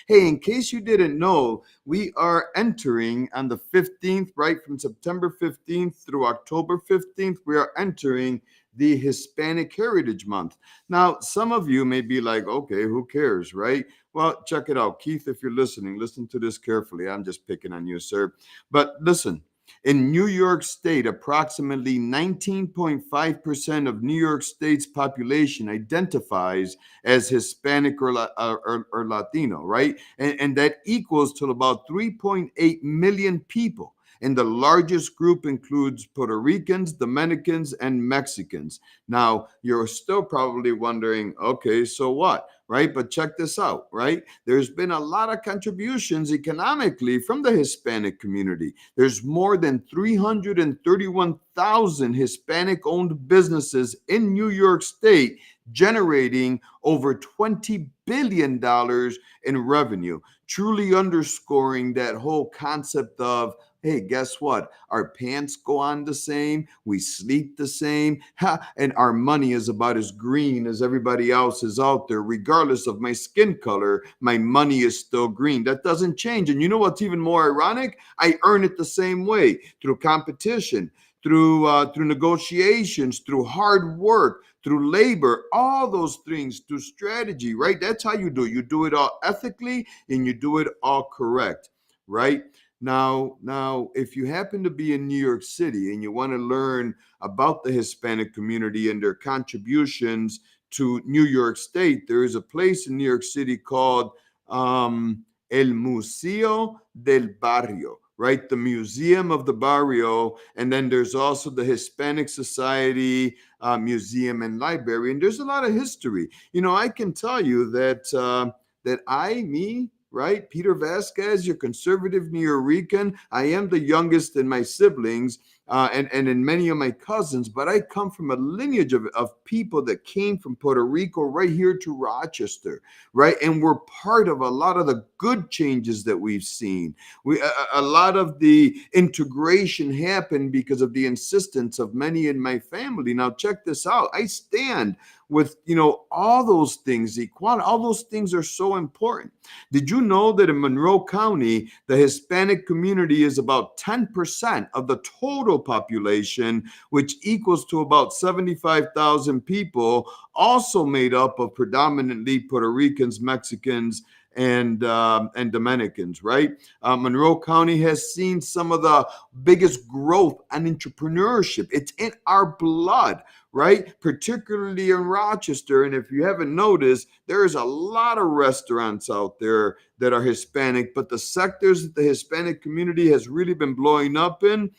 Hey, in case you didn't know, we are entering on the 15th, right? From September 15th through October 15th, we are entering the Hispanic Heritage Month. Now, some of you may be like, okay, who cares, right? Well, check it out. Keith, if you're listening, listen to this carefully. I'm just picking on you, sir. But listen, in New York State, approximately 19.5% of New York State's population identifies as Hispanic or Latino, right? And that equals to about 3.8 million people. And the largest group includes Puerto Ricans, Dominicans, and Mexicans. Now, you're still probably wondering, okay, so what? Right? But check this out, right? There's been a lot of contributions economically from the Hispanic community. There's more than 331,000 Hispanic owned businesses in New York State, generating over $20 billion in revenue, truly underscoring that whole concept of, hey, guess what? Our pants go on the same, we sleep the same, and our money is about as green as everybody else is out there. Regardless of my skin color, my money is still green. That doesn't change. And you know what's even more ironic? I earn it the same way, through competition, through negotiations, through hard work, through labor, all those things, through strategy, right? That's how you do it. You do it all ethically and you do it all correct, right? Now, if you happen to be in New York City and you want to learn about the Hispanic community and their contributions to New York State, there is a place in New York City called El Museo del Barrio, right? The Museum of the Barrio. And then there's also the Hispanic Society Museum and Library. And there's a lot of history. You know, I can tell you that right? Peter Vasquez, your conservative New Yorican. I am the youngest in my siblings and in many of my cousins, but I come from a lineage of people that came from Puerto Rico right here to Rochester, right? And we're part of a lot of the good changes that we've seen. A lot of the integration happened because of the insistence of many in my family. Now, check this out. I stand with, all those things, equality, all those things are so important. Did you know that in Monroe County, the Hispanic community is about 10% of the total population, which equals to about 75,000 people, also made up of predominantly Puerto Ricans, Mexicans, and Dominicans, right? Monroe County has seen some of the biggest growth on entrepreneurship. It's in our blood, right? Particularly in Rochester. And if you haven't noticed, there is a lot of restaurants out there that are Hispanic, but the sectors that the Hispanic community has really been blowing up in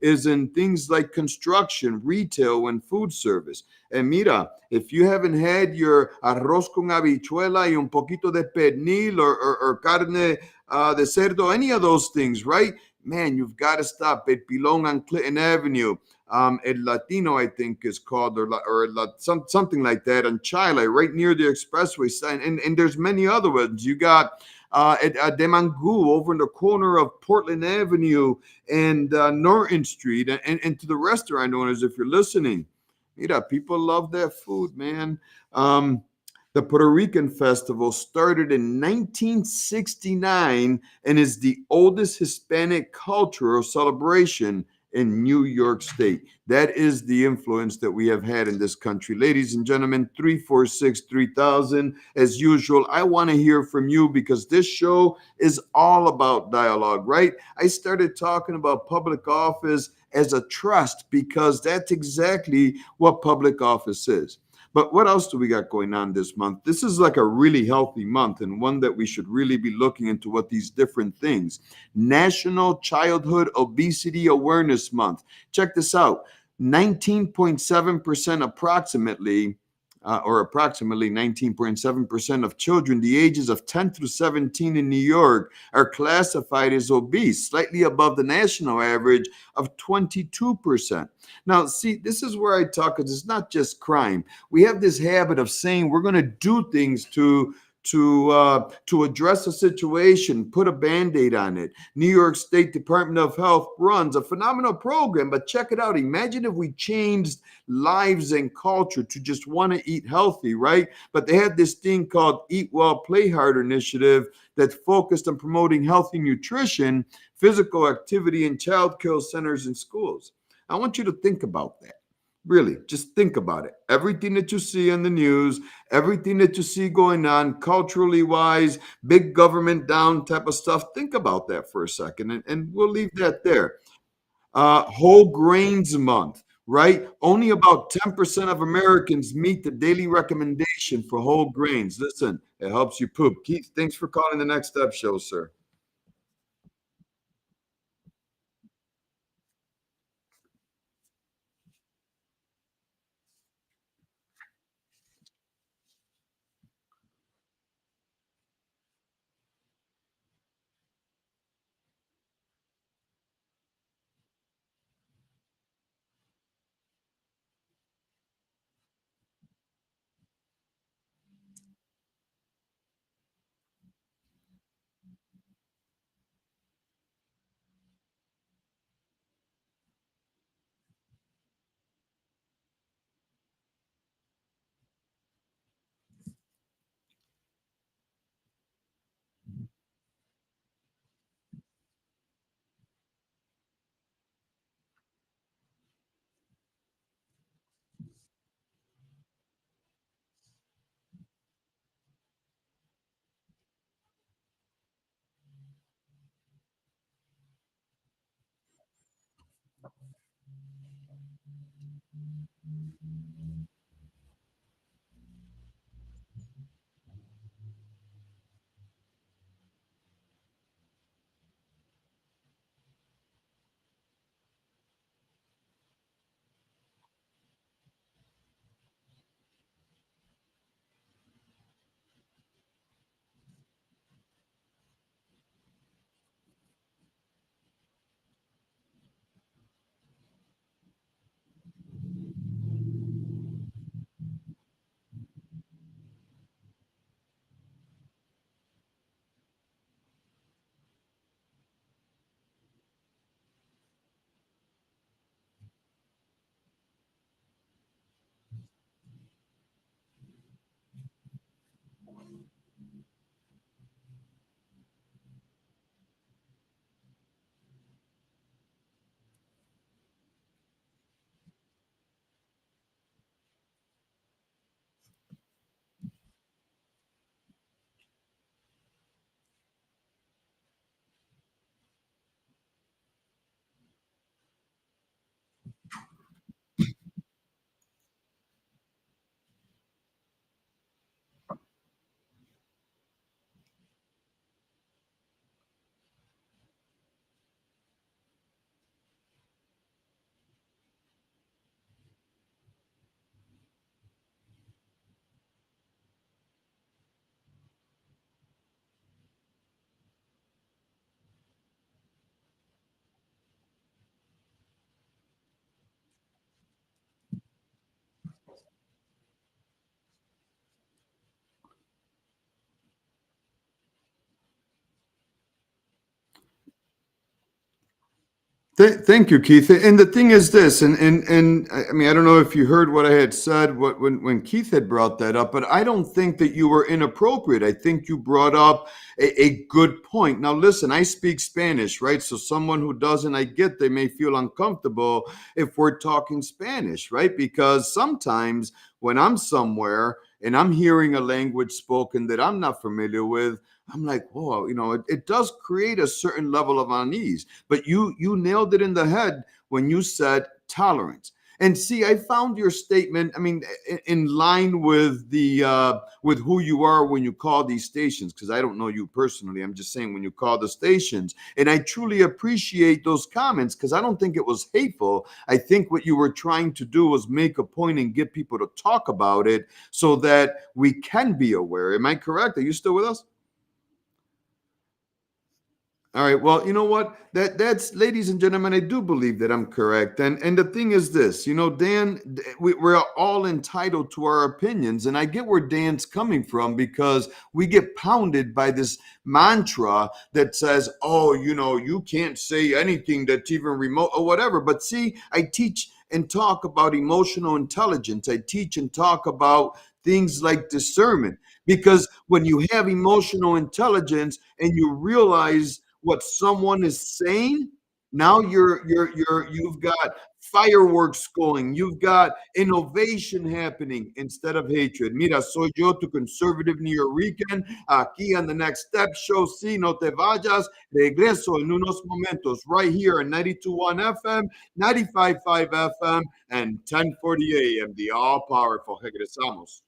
is in things like construction, retail, and food service. And mira, if you haven't had your arroz con habichuela y un poquito de pernil or carne de cerdo, any of those things, right? Man, you've got to stop. It belongs on Clinton Avenue. El Latino, I think, is called, or something like that, in Chile, right near the expressway sign. And there's many other ones. You got at De Mangu over in the corner of Portland Avenue and Norton Street, and to the restaurant owners, if you're listening, people love their food, man. The Puerto Rican Festival started in 1969 and is the oldest Hispanic cultural celebration in New York State. That is the influence that we have had in this country. Ladies and gentlemen, 346-3000. As usual, I want to hear from you because this show is all about dialogue, right? I started talking about public office as a trust because that's exactly what public office is. But what else do we got going on this month? This is like a really healthy month and one that we should really be looking into what these different things. National Childhood Obesity Awareness Month. Check this out. 19.7% approximately 19.7% of children the ages of 10 through 17 in New York are classified as obese, slightly above the national average of 22%. Now, see, this is where I talk, because it's not just crime. We have this habit of saying we're going to do things to to address a situation, put a band-aid on it. New York State Department of Health runs a phenomenal program, but check it out. Imagine if we changed lives and culture to just want to eat healthy, right? But they had this thing called Eat Well, Play Hard initiative that focused on promoting healthy nutrition, physical activity in child care centers and schools. I want you to think about that. Really, just think about it. Everything that you see in the news, everything that you see going on culturally wise, big government down type of stuff, think about that for a second, and we'll leave that there. Whole grains month, right? Only about 10% of Americans meet the daily recommendation for whole grains. Listen, it helps you poop. Keith, thanks for calling the Next Step Show, sir. Thank you, Keith. And the thing is this, and I mean, I don't know if you heard what I had said when Keith had brought that up, but I don't think that you were inappropriate. I think you brought up a good point. Now, listen, I speak Spanish, right? So someone who doesn't, I get they may feel uncomfortable if we're talking Spanish, right? Because sometimes when I'm somewhere and I'm hearing a language spoken that I'm not familiar with, I'm like, whoa, it does create a certain level of unease. But you nailed it in the head when you said tolerance. And see, I found your statement, I mean, in line with the with who you are when you call these stations, because I don't know you personally. I'm just saying when you call the stations. And I truly appreciate those comments because I don't think it was hateful. I think what you were trying to do was make a point and get people to talk about it so that we can be aware. Am I correct? Are you still with us? All right. Well, you know what? That's, ladies and gentlemen, I do believe that I'm correct. And the thing is this, Dan, we're all entitled to our opinions, and I get where Dan's coming from because we get pounded by this mantra that says, "Oh, you can't say anything that's even remote or whatever." But see, I teach and talk about emotional intelligence. I teach and talk about things like discernment because when you have emotional intelligence and you realize what someone is saying, now you've got fireworks going, you've got innovation happening instead of hatred. Mira, soy yo, tu conservative New Yorker, aquí on the Next Step Show. Si no te vayas, regreso en unos momentos right here on 92.1 FM, 95.5 FM, and 1040 AM, the all powerful. Regresamos.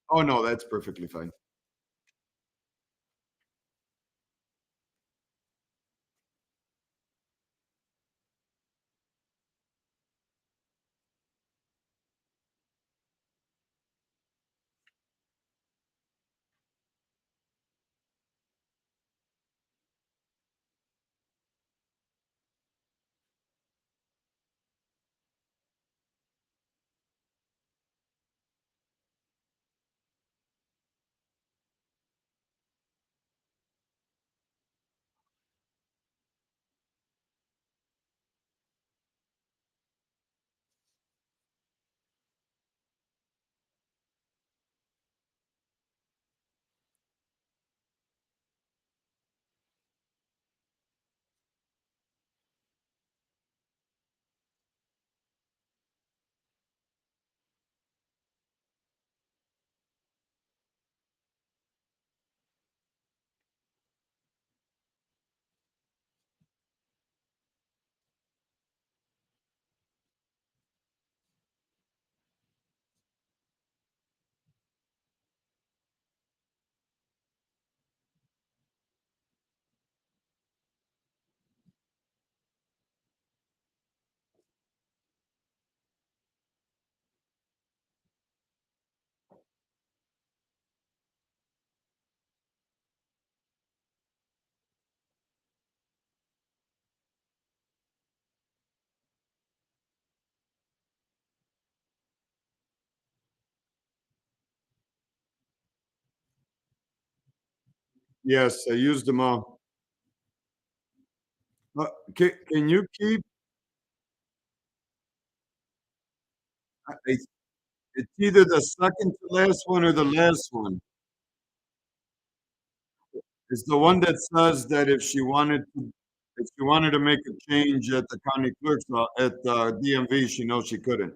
Oh no, that's perfectly fine. Yes, I used them all. Can you keep? It's either the second to last one or the last one. It's the one that says that if she wanted to make a change at the county clerk's at the DMV, she knows she couldn't.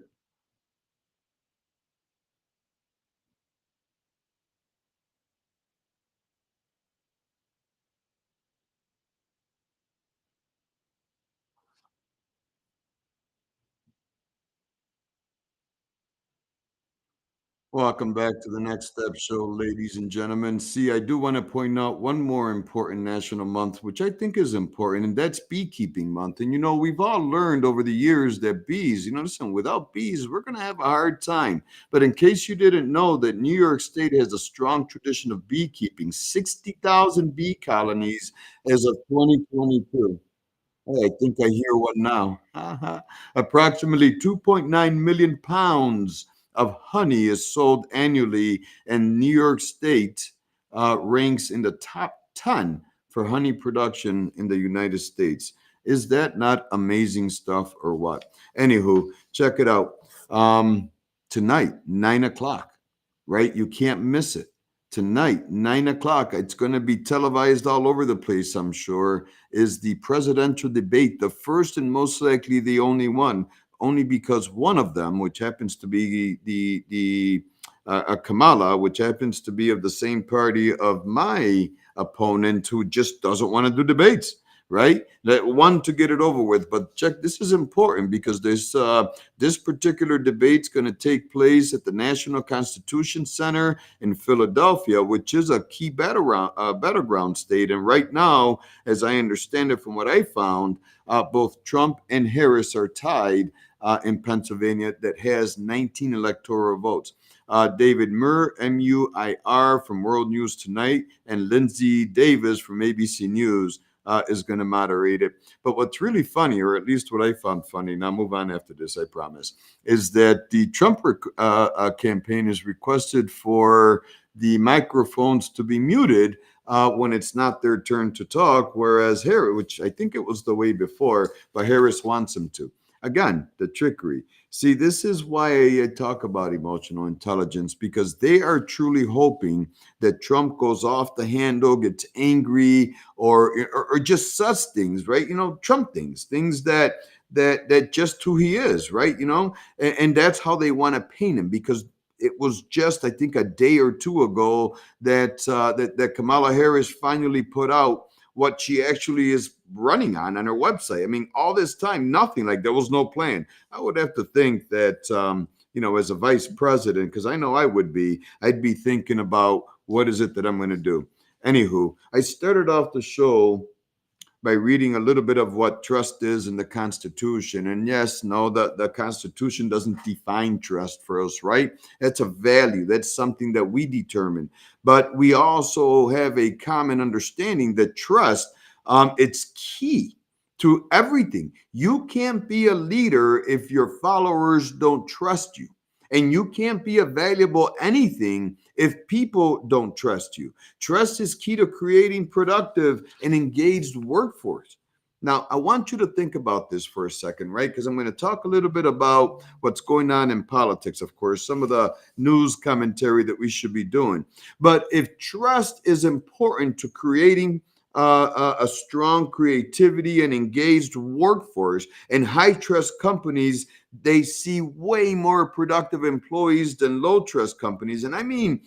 Welcome back to the Next Step Show, ladies and gentlemen. See, I do want to point out one more important national month, which I think is important, and that's Beekeeping Month. And we've all learned over the years that bees, listen, without bees, we're going to have a hard time. But in case you didn't know, that New York State has a strong tradition of beekeeping, 60,000 bee colonies as of 2022. Hey, I think I hear one now. Approximately 2.9 million pounds of honey is sold annually, and New York State ranks in the top 10 for honey production in the United States. Is that not amazing stuff or what? Anywho, check it out. Tonight, 9 o'clock, right? You can't miss it. Tonight, 9 o'clock, it's going to be televised all over the place, I'm sure, is the presidential debate, the first and most likely the only one, only because one of them, which happens to be the Kamala, which happens to be of the same party of my opponent, who just doesn't want to do debates, right? That one to get it over with. But check, this is important because this particular debate's going to take place at the National Constitution Center in Philadelphia, which is a key battleground state. And right now, as I understand it from what I found, both Trump and Harris are tied in Pennsylvania that has 19 electoral votes. David Muir, Muir from World News Tonight, and Lindsay Davis from ABC News is going to moderate it. But what's really funny, or at least what I found funny, and I'll move on after this, I promise, is that the Trump campaign has requested for the microphones to be muted when it's not their turn to talk, whereas Harris, which I think it was the way before, but Harris wants them to. Again, the trickery. See, this is why I talk about emotional intelligence, because they are truly hoping that Trump goes off the handle, gets angry, or just says things, right? Trump things that just who he is, right? And that's how they want to paint him, because it was just, I think, a day or two ago that Kamala Harris finally put out what she actually is running on her website. I mean, all this time, nothing, like there was no plan. I would have to think that, as a vice president, because I know I'd be thinking about what is it that I'm going to do. Anywho, I started off the show by reading a little bit of what trust is in the Constitution. And yes, no, the Constitution doesn't define trust for us, right? That's a value. That's something that we determine. But we also have a common understanding that trust, it's key to everything. You can't be a leader if your followers don't trust you. And you can't be a valuable anything if people don't trust you. Trust is key to creating productive and engaged workforce. Now, I want you to think about this for a second, right? Because I'm going to talk a little bit about what's going on in politics, of course, some of the news commentary that we should be doing. But if trust is important to creating a strong creativity and engaged workforce, and high trust companies, they see way more productive employees than low trust companies. And I mean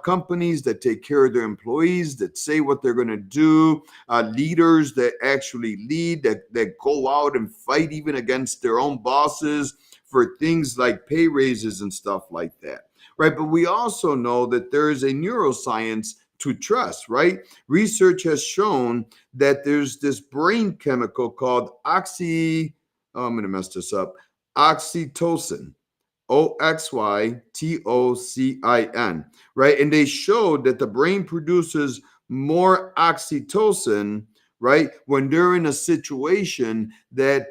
companies that take care of their employees, that say what they're going to do, leaders that actually lead, that go out and fight even against their own bosses for things like pay raises and stuff like that, right? But we also know that there is a neuroscience to trust, right? Research has shown that there's this brain chemical called I'm going to mess this up, oxytocin, oxytocin, right? And they showed that the brain produces more oxytocin, right, when they're in a situation that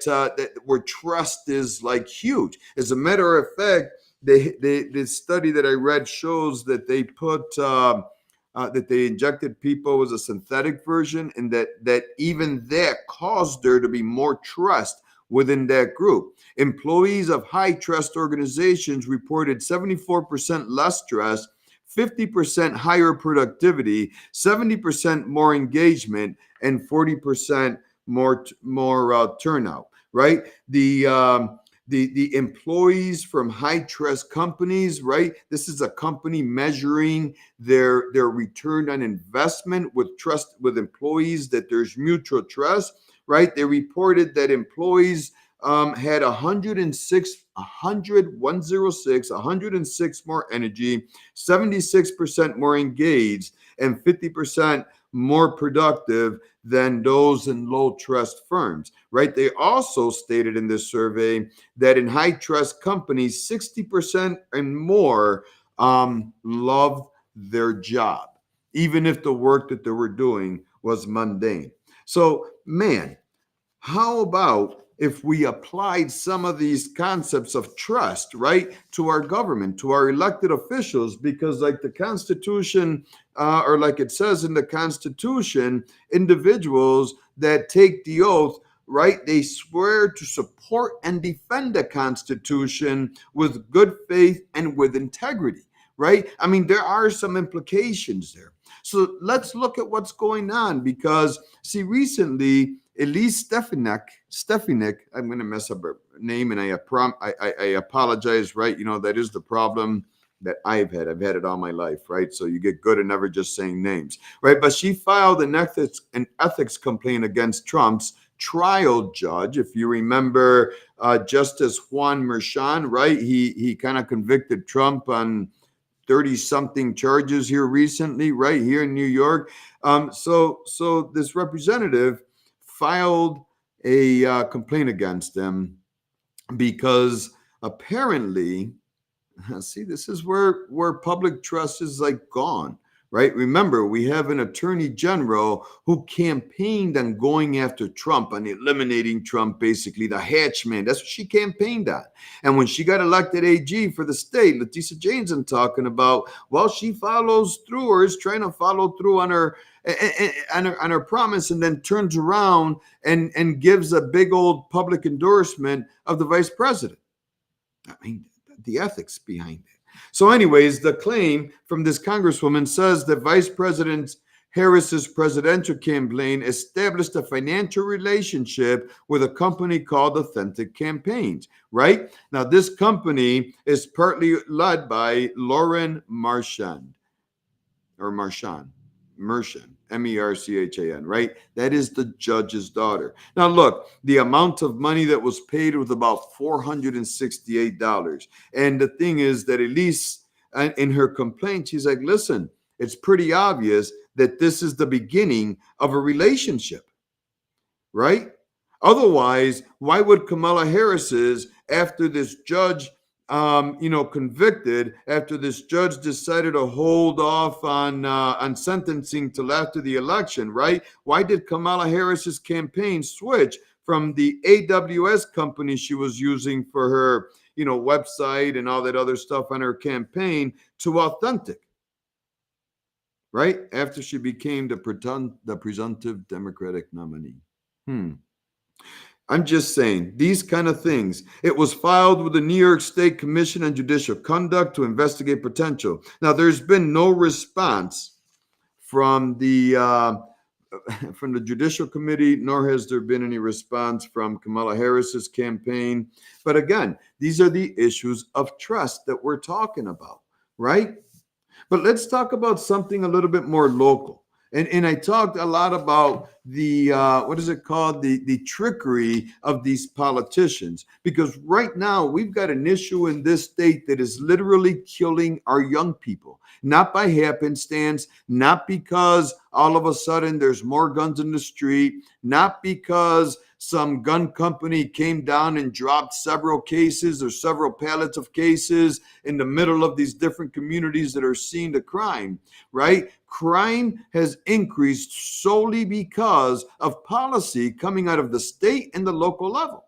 where trust is like huge. As a matter of fact, the study that I read shows that they put that they injected people with a synthetic version, and that even that caused there to be more trust within that group. Employees of high trust organizations reported 74% less stress, 50% higher productivity, 70% more engagement, and 40% more turnout, right? The employees from high trust companies, right? This is a company measuring their return on investment with trust with employees, that there's mutual trust, right? They reported that employees had 106 more energy, 76% more engaged, and 50% more productive than those in low trust firms, right? They also stated in this survey that in high trust companies, 60% and more loved their job, even if the work that they were doing was mundane. So, man, how about if we applied some of these concepts of trust, right, to our government, to our elected officials? Because like the Constitution, or like it says in the Constitution, individuals that take the oath, right, they swear to support and defend the Constitution with good faith and with integrity, right? I mean, there are some implications there. So let's look at what's going on, because, see, recently, Elise Stefanik, I'm going to mess up her name, and I apologize, right? That is the problem that I've had. I've had it all my life, right? So you get good at never just saying names, right? But she filed an ethics complaint against Trump's trial judge. If you remember, Justice Juan Merchan, right? He kind of convicted Trump on 30-something charges here recently, right here in New York. So this representative filed a complaint against him, because apparently, see, this is where public trust is like gone, right? Remember, we have an attorney general who campaigned on going after Trump, on eliminating Trump, basically the hatchman. That's what she campaigned on. And when she got elected AG for the state, Leticia James, I'm talking about, well, she follows through, or is trying to follow through on her on her promise, and then turns around and gives a big old public endorsement of the vice president. I mean, the ethics behind it. So, anyways, the claim from this congresswoman says that Vice President Harris's presidential campaign established a financial relationship with a company called Authentic Campaigns, right? Now, this company is partly led by Lauren Marchand or Marchand. Merchant, Merchan, right? That is the judge's daughter. Now, look, the amount of money that was paid was about $468. And the thing is that at least in her complaint, she's like, listen, it's pretty obvious that this is the beginning of a relationship, right? Otherwise, why would Kamala Harris's, after this judge, convicted, after this judge decided to hold off on sentencing till after the election, right? Why did Kamala Harris's campaign switch from the AWS company she was using for her, website and all that other stuff on her campaign to Authentic, right? After she became the presumptive Democratic nominee. Hmm. I'm just saying, these kind of things. It was filed with the New York State Commission on Judicial Conduct to investigate potential. Now, there's been no response from the from the Judicial Committee, nor has there been any response from Kamala Harris's campaign. But again, these are the issues of trust that we're talking about, right? But let's talk about something a little bit more local. And I talked a lot about the what is it called, the trickery of these politicians, because right now we've got an issue in this state that is literally killing our young people, not by happenstance, not because all of a sudden there's more guns in the street, not because some gun company came down and dropped several cases or several pallets of cases in the middle of these different communities that are seeing the crime, right? Crime has increased solely because of policy coming out of the state and the local level.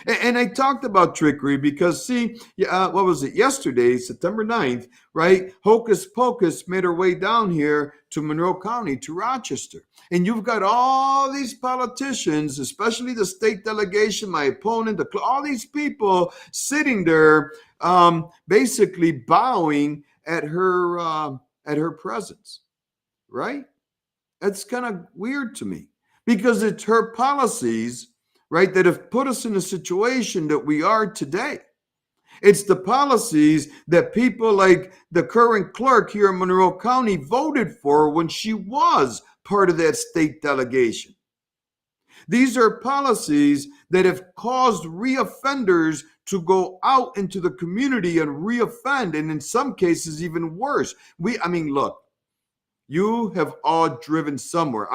And I talked about trickery because, see, what was it, yesterday, September 9th, right? Hocus Pocus made her way down here to Monroe County, to Rochester. And you've got all these politicians, especially the state delegation, my opponent, all these people sitting there, basically bowing at her presence, right? That's kind of weird to me, because it's her policies, right, that have put us in a situation that we are today. It's the policies that people like the current clerk here in Monroe County voted for when she was part of that state delegation. These are policies that have caused reoffenders to go out into the community and reoffend, and in some cases, even worse. I mean, look, you have all driven somewhere.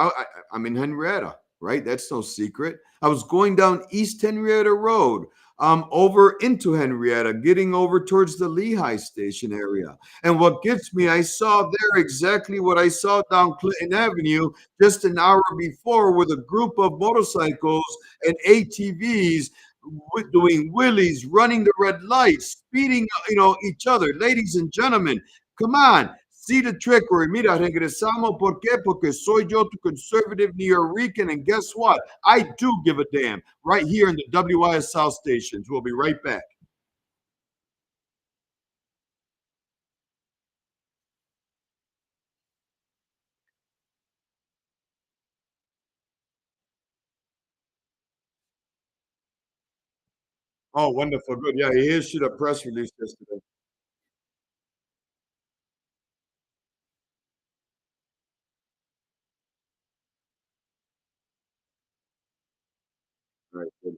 I'm in Henrietta, right? That's no secret. I was going down East Henrietta Road, over into Henrietta, getting over towards the Lehigh Station area. And what gets me, I saw there exactly what I saw down Clinton Avenue just an hour before, with a group of motorcycles and ATVs doing wheelies, running the red lights, speeding, each other. Ladies and gentlemen, come on. See the trickery. Mira, regresamos. ¿Por qué? Porque soy yo, tu conservative Nuyorican. And guess what? I do give a damn. Right here in the WISL stations. We'll be right back. Oh, wonderful. Good. Yeah, he issued a press release yesterday. Right. Good.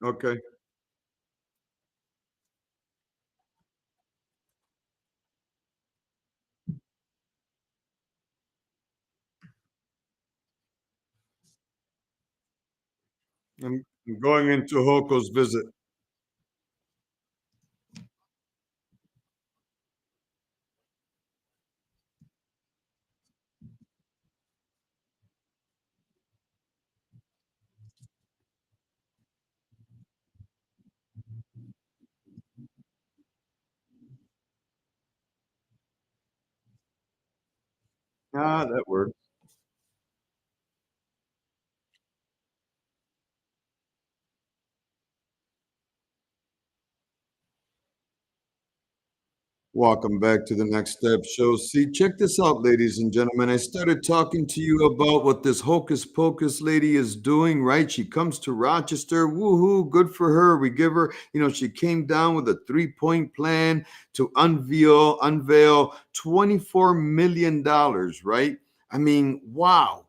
Okay. I'm going into Hoko's visit. Ah, that works. Welcome back to the Next Step Show. See, check this out, ladies and gentlemen. I started talking to you about what this hocus pocus lady is doing, right? She comes to Rochester. Woohoo, good for her. We give her, she came down with a 3-point plan to unveil $24 million, right? I mean, wow.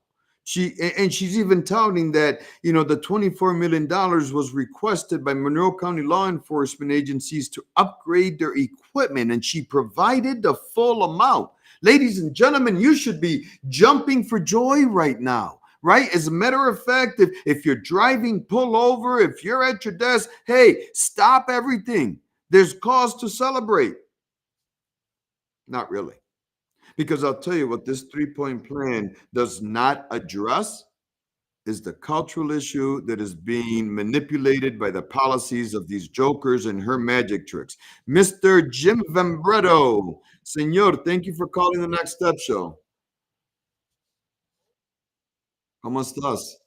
And she's even touting that the $24 million was requested by Monroe County law enforcement agencies to upgrade their equipment, and she provided the full amount. Ladies and gentlemen, you should be jumping for joy right now. Right? As a matter of fact, if you're driving, pull over. If you're at your desk, hey, stop everything. There's cause to celebrate. Not really. Because I'll tell you what this 3-point plan does not address is the cultural issue that is being manipulated by the policies of these jokers and her magic tricks. Mr. Jim Vembretto, Senor, thank you for calling the Next Step Show. ¿Cómo estás?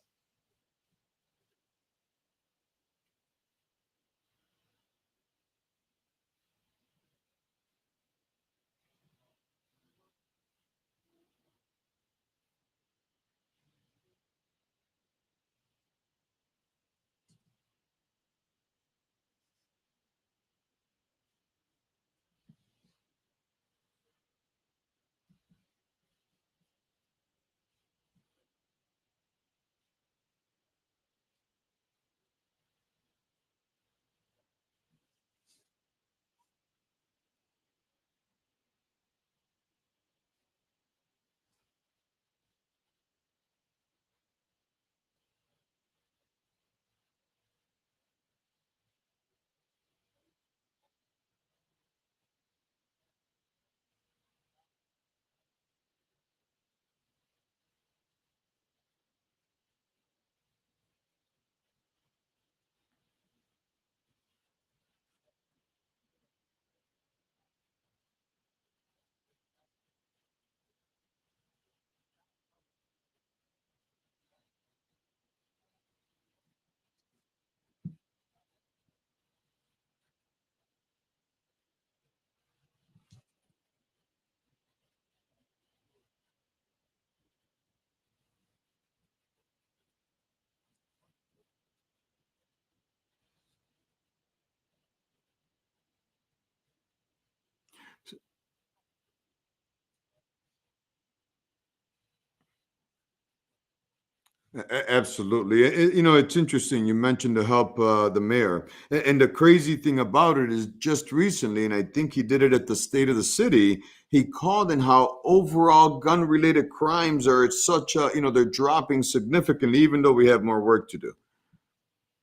Absolutely. It's interesting. You mentioned to help the mayor. And the crazy thing about it is just recently, and I think he did it at the State of the City, he called in how overall gun related crimes are at such a, they're dropping significantly, even though we have more work to do.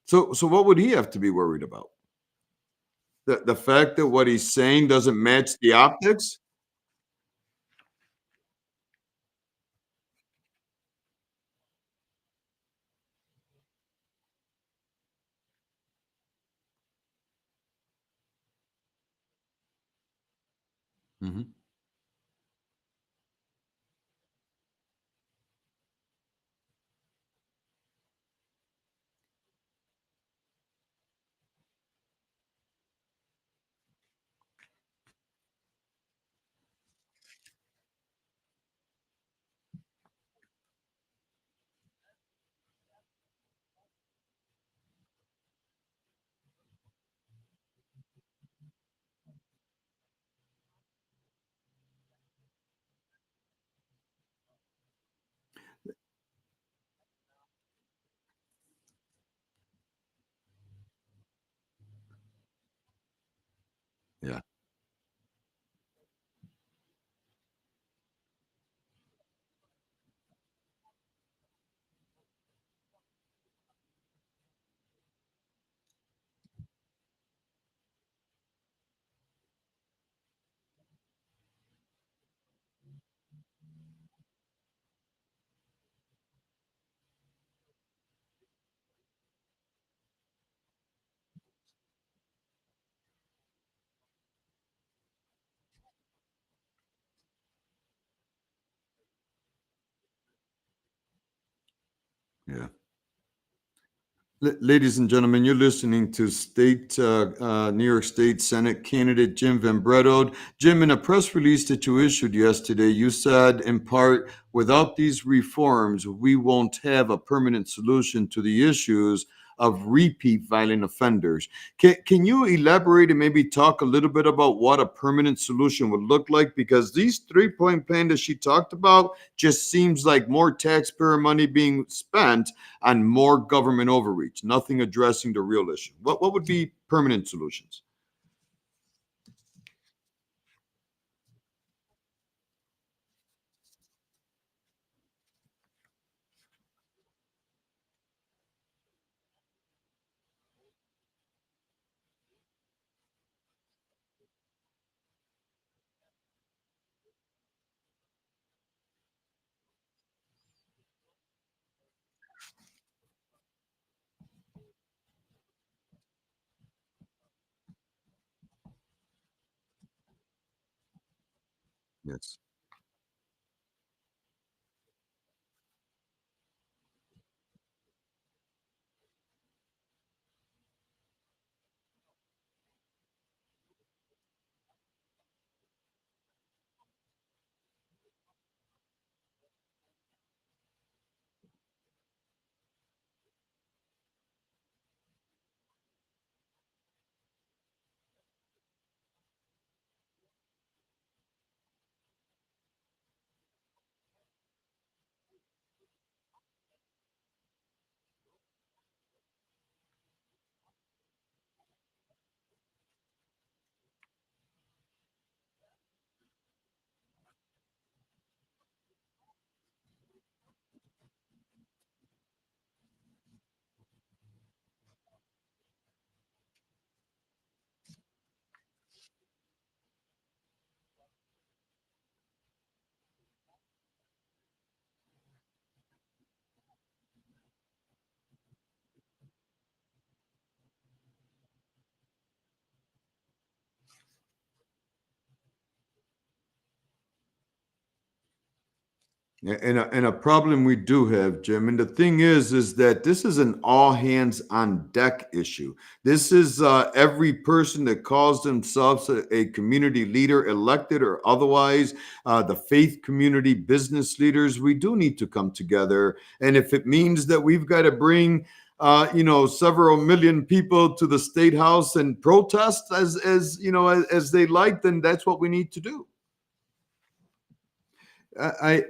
So what would he have to be worried about? The fact that what he's saying doesn't match the optics? Mhm. Yeah. Yeah. Ladies and gentlemen, you're listening to New York State Senate candidate Jim Van Bretto. Jim, in a press release that you issued yesterday, you said, in part, without these reforms, we won't have a permanent solution to the issues of repeat violent offenders. Can you elaborate and maybe talk a little bit about what a permanent solution would look like? Because these 3 point plan that she talked about just seems like more taxpayer money being spent on more government overreach, nothing addressing the real issue. What would be permanent solutions? Yes. Yeah, and a problem we do have, Jim, and the thing is that this is an all hands on deck issue. This is every person that calls themselves a community leader, elected or otherwise, the faith community, business leaders. We do need to come together, and if it means that we've got to bring several million people to the state house and protest as they like, then that's what we need to do. I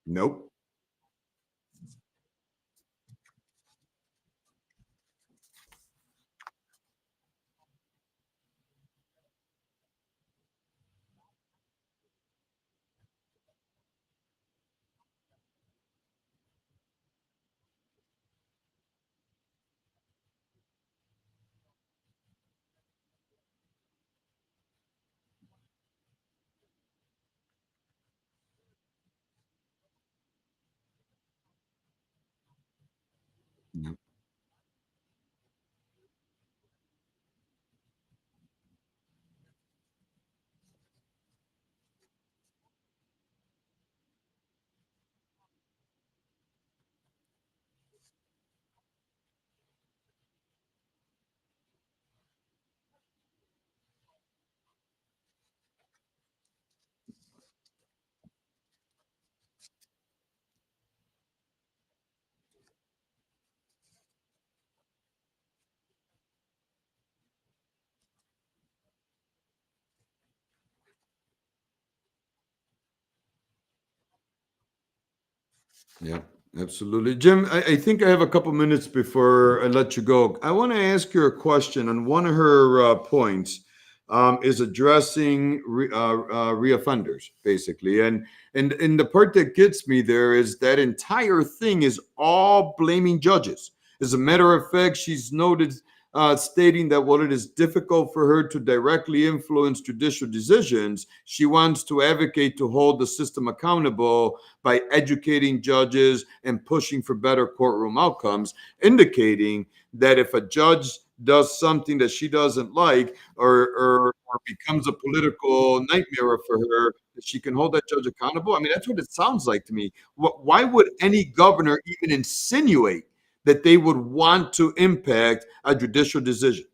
Nope. Yeah, absolutely. Jim, I think I have a couple minutes before I let you go. I want to ask you a question on one of her points is addressing reoffenders, basically. And the part that gets me there is that entire thing is all blaming judges. As a matter of fact, she's noted stating that while it is difficult for her to directly influence judicial decisions, she wants to advocate to hold the system accountable by educating judges and pushing for better courtroom outcomes, indicating that if a judge does something that she doesn't like or becomes a political nightmare for her, that she can hold that judge accountable. I mean, that's what it sounds like to me. Why would any governor even insinuate that they would want to impact a judicial decision?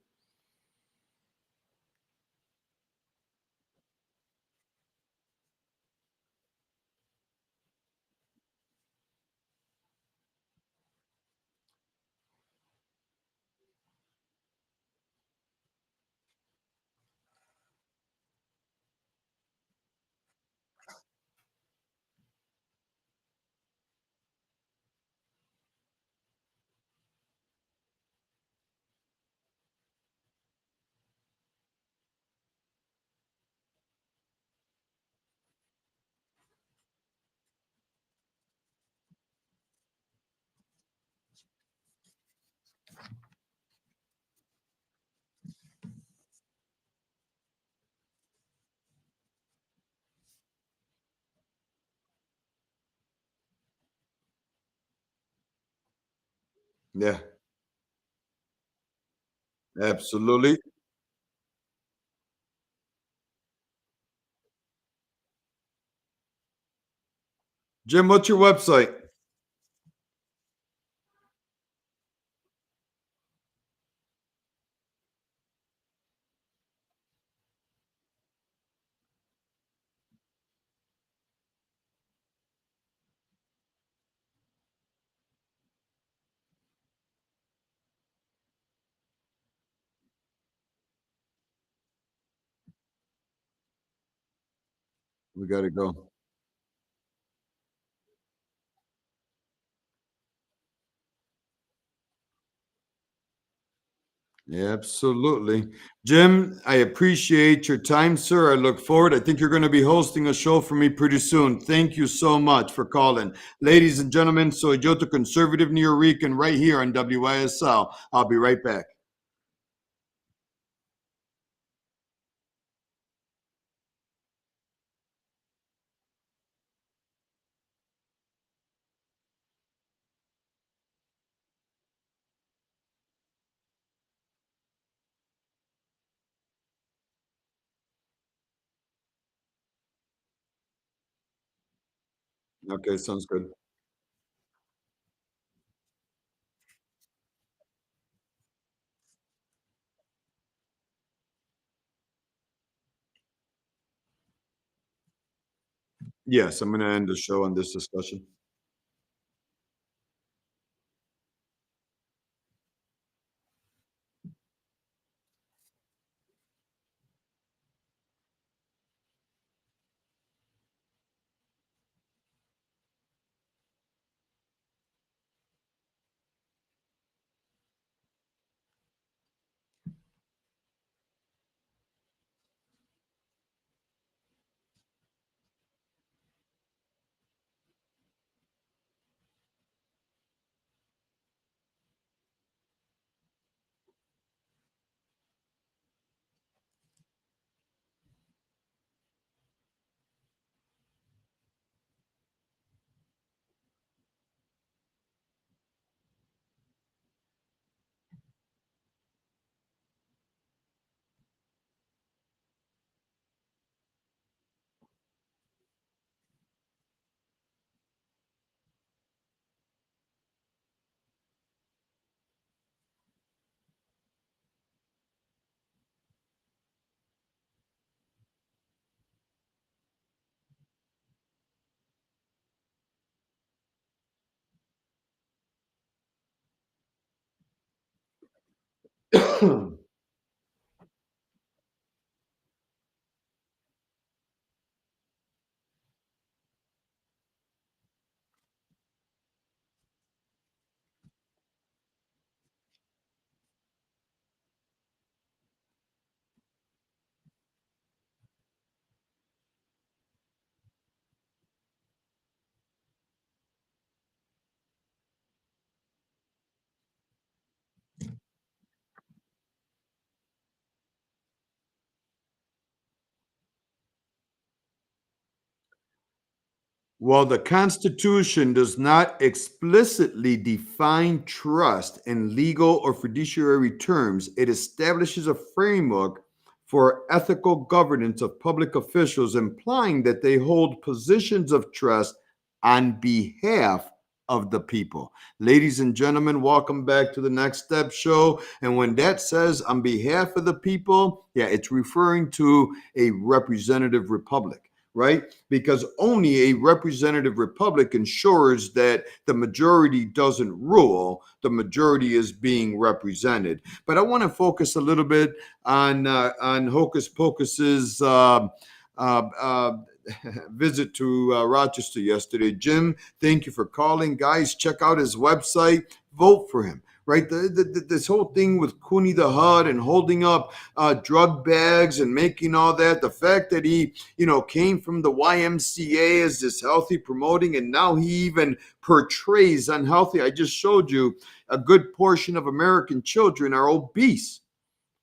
Yeah, absolutely. Jim, what's your website? We got to go. Absolutely. Jim, I appreciate your time, sir. I look forward. I think you're going to be hosting a show for me pretty soon. Thank you so much for calling. Ladies and gentlemen, soy yo, to conservative New York right here on WISL. I'll be right back. Okay, sounds good. Yes, I'm going to end the show on this discussion. While the Constitution does not explicitly define trust in legal or fiduciary terms, it establishes a framework for ethical governance of public officials, implying that they hold positions of trust on behalf of the people. Ladies and gentlemen, welcome back to the Next Step Show. And when that says on behalf of the people, yeah, it's referring to a representative republic, right? Because only a representative republic ensures that the majority doesn't rule, the majority is being represented. But I want to focus a little bit on Hocus Pocus's visit to Rochester yesterday. Jim, thank you for calling. Guys, check out his website. Vote for him. Right, this whole thing with Cooney the Hud and holding up drug bags and making all that. The fact that he, came from the YMCA as this healthy promoting, and now he even portrays unhealthy. I just showed you a good portion of American children are obese.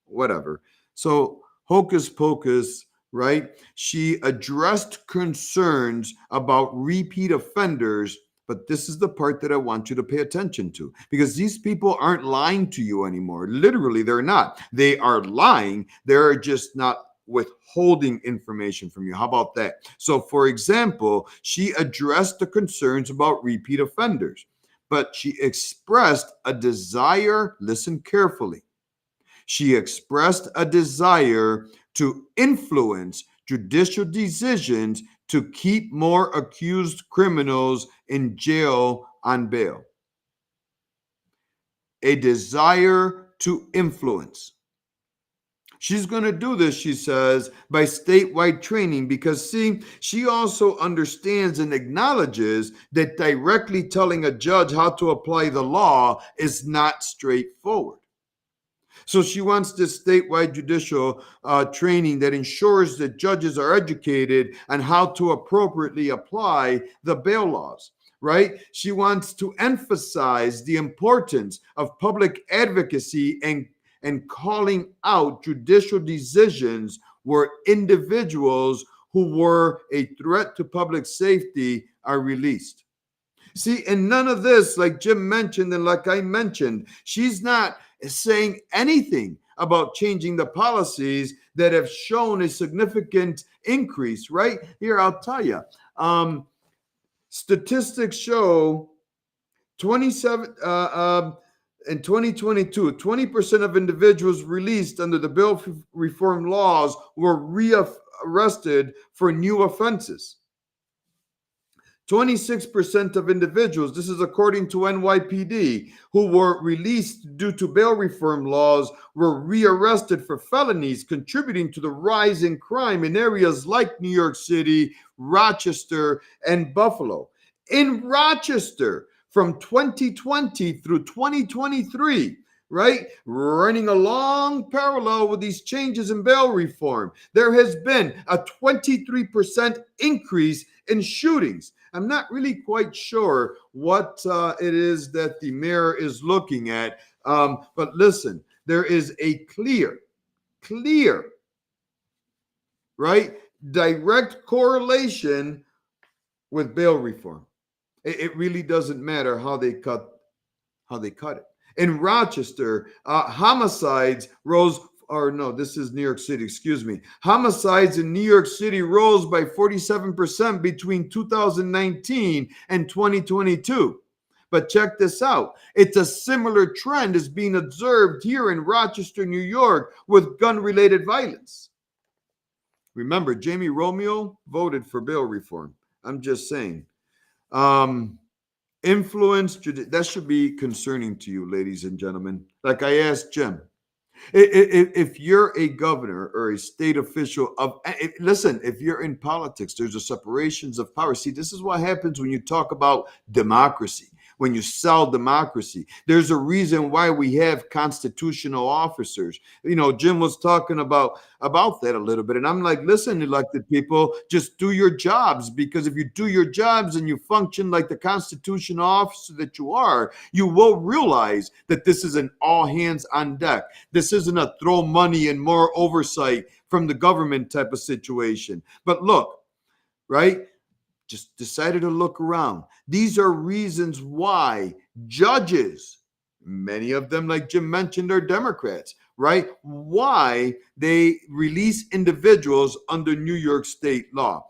Whatever. So Hocus Pocus, right? She addressed concerns about repeat offenders. But this is the part that I want you to pay attention to, because these people aren't lying to you anymore. Literally, they're not. They are lying. They're just not withholding information from you. How about that? So, for example, she addressed the concerns about repeat offenders, but she expressed a desire, listen carefully. She expressed a desire to influence judicial decisions to keep more accused criminals in jail on bail. A desire to influence. She's going to do this, she says, by statewide training because, see, she also understands and acknowledges that directly telling a judge how to apply the law is not straightforward. So she wants this statewide judicial training that ensures that judges are educated on how to appropriately apply the bail laws, right? She wants to emphasize the importance of public advocacy and calling out judicial decisions where individuals who were a threat to public safety are released. See, and none of this, like Jim mentioned and like I mentioned, she's not saying anything about changing the policies that have shown a significant increase, right? Here, I'll tell you. Statistics show 27 in 2022, 20% of individuals released under the bail reform laws were rearrested for new offenses. 26% of individuals, this is according to NYPD, who were released due to bail reform laws were rearrested for felonies, contributing to the rise in crime in areas like New York City, Rochester, and Buffalo. In Rochester, from 2020 through 2023, right? Running a long parallel with these changes in bail reform, there has been a 23% increase in shootings. I'm not really quite sure what it is that the mayor is looking at. But listen, there is a clear, right, direct correlation with bail reform. It really doesn't matter how they cut it. In Rochester, homicides rose, or no, this is New York City, excuse me. Homicides in New York City rose by 47% between 2019 and 2022. But check this out. It's a similar trend is being observed here in Rochester, New York, with gun-related violence. Remember, Jamie Romeo voted for bail reform. I'm just saying. Influence, that should be concerning to you, ladies and gentlemen. Like I asked Jim, if you're a governor or a state official listen, if you're in politics, there's a separations of power. See, this is what happens when you talk about democracy, when you sell democracy. There's a reason why we have constitutional officers. Jim was talking about that a little bit. And I'm like, listen, elected people, just do your jobs, because if you do your jobs and you function like the constitutional officer that you are, you will realize that this is an all hands on deck. This isn't a throw money and more oversight from the government type of situation. But look, right? just decided to look around. These are reasons why judges, many of them, like Jim mentioned, are Democrats, right? Why they release individuals under New York state law.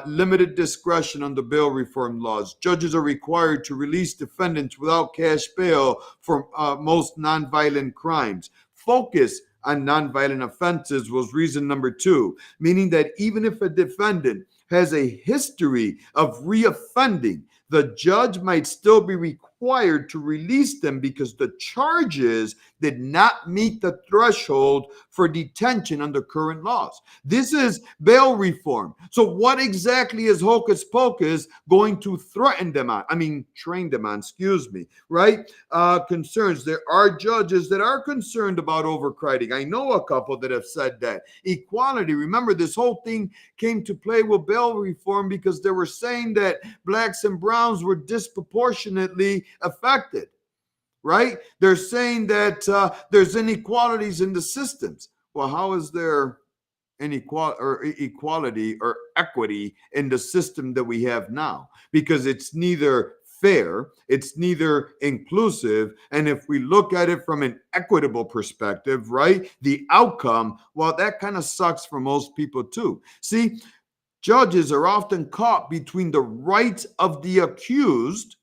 Limited discretion under bail reform laws. Judges are required to release defendants without cash bail for most nonviolent crimes. Focus on nonviolent offenses was reason number two, meaning that even if a defendant has a history of reoffending, the judge might still be required to release them because the charges did not meet the threshold for detention under current laws. This is bail reform. So, what exactly is Hocus Pocus going to threaten them on? I mean, train them on, excuse me, right? Concerns. There are judges that are concerned about overcrowding. I know a couple that have said that. Equality. Remember, this whole thing came to play with bail reform because they were saying that blacks and browns were disproportionately affected, right? They're saying that there's inequalities in the systems. Well, how is there inequality or equality or equity in the system that we have now? Because it's neither fair, it's neither inclusive, and if we look at it from an equitable perspective, right, the outcome, well, that kind of sucks for most people too. See, judges are often caught between the rights of the accused,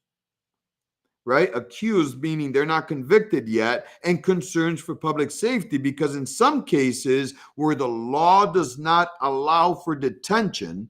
right? Accused meaning they're not convicted yet, and concerns for public safety, because in some cases where the law does not allow for detention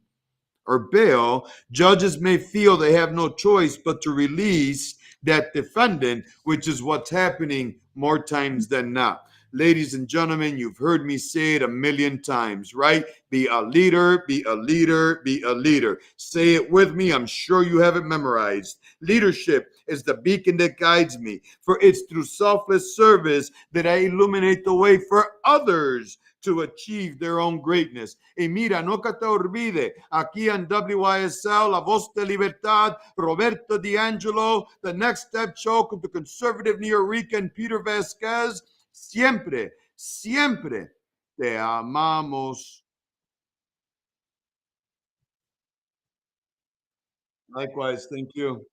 or bail, judges may feel they have no choice but to release that defendant, which is what's happening more times than not. Ladies and gentlemen, you've heard me say it a million times, right? Be a leader, be a leader, be a leader. Say it with me. I'm sure you have it memorized. Leadership is the beacon that guides me, for it's through selfless service that I illuminate the way for others to achieve their own greatness. Y mira, no que te olvide, aquí en WYSL, La Voz de Libertad, Roberto D'Angelo, The Next Step Show con tu conservative Nuyorican Peter Vasquez, siempre, siempre te amamos. Likewise, thank you.